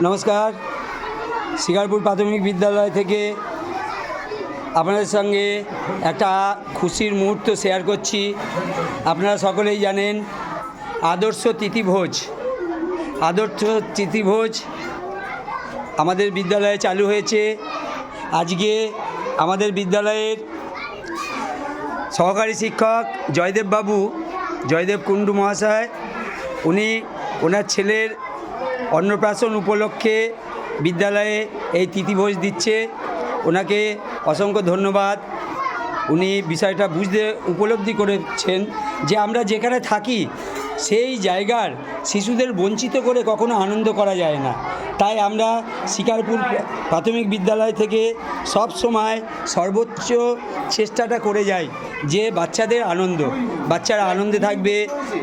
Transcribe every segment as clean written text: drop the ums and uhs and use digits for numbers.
নমস্কার। শিকারপুর প্রাথমিক বিদ্যালয় থেকে আপনাদের সঙ্গে একটা খুশির মুহূর্ত শেয়ার করছি। আপনারা সকলেই জানেন আদর্শ তিথিভোজ আমাদের বিদ্যালয়ে চালু হয়েছে। আজকে আমাদের বিদ্যালয়ের সহকারী শিক্ষক জয়দেব কুণ্ডু মহাশয় ওনার ছেলের অন্নপ্রাশন উপলক্ষে বিদ্যালয়ে এই তিথিভোজ দিচ্ছে। ওনাকে অসংখ্য ধন্যবাদ। উনি বিষয়টা উপলব্ধি করেছেন যে আমরা যেখানে থাকি সেই জায়গার শিশুদের বঞ্চিত করে কখনো আনন্দ করা যায় না। তাই আমরা শিকারপুর প্রাথমিক বিদ্যালয় থেকে সব সময় সর্বোচ্চ চেষ্টাটা করে যাই যে বাচ্চারা আনন্দে থাকবে,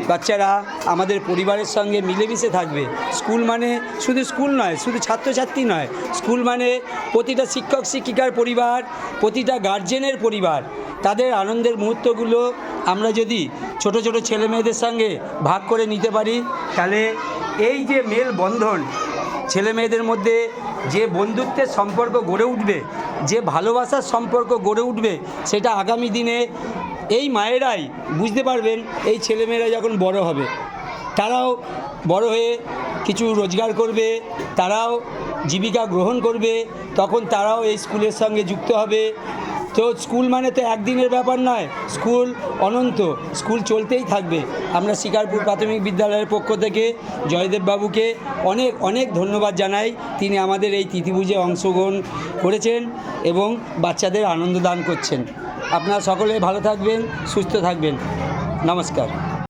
বাচ্চারা আমাদের পরিবারের সঙ্গে মিলেমিশে থাকবে। স্কুল মানে শুধু স্কুল নয়, শুধু ছাত্রছাত্রী নয়, স্কুল মানে প্রতিটা শিক্ষক শিক্ষিকার পরিবার, প্রতিটা গার্জেনের পরিবার। তাদের আনন্দের মুহূর্তগুলো আমরা যদি ছোট ছোট ছেলে মেয়েদের সঙ্গে ভাগ করে নিতে পারি, তাহলে এই যে মেলবন্ধন, ছেলে মেয়েদের মধ্যে যে বন্ধুত্বের সম্পর্ক গড়ে উঠবে, যে ভালোবাসার সম্পর্ক গড়ে উঠবে, সেটা আগামী দিনে এই মায়েরাই বুঝতে পারবেন। এই ছেলেমেয়েরা যখন বড় হবে, তারাও বড় হয়ে কিছু রোজগার করবে, তারাও জীবিকা গ্রহণ করবে, তখন তারাও এই স্কুলের সঙ্গে যুক্ত হবে। তো স্কুল মানে তো একদিনের ব্যাপার নয়, স্কুল অনন্ত, স্কুল চলতেই থাকবে। আমরা শিকারপুর প্রাথমিক বিদ্যালয়ের পক্ষ থেকে জয়দেববাবুকে অনেক অনেক ধন্যবাদ জানাই। তিনি আমাদের এই তিথিভোজে অংশগ্রহণ করেছেন এবং বাচ্চাদের আনন্দ দান করছেন। আপনারা সকলে ভালো থাকবেন, সুস্থ থাকবেন। নমস্কার।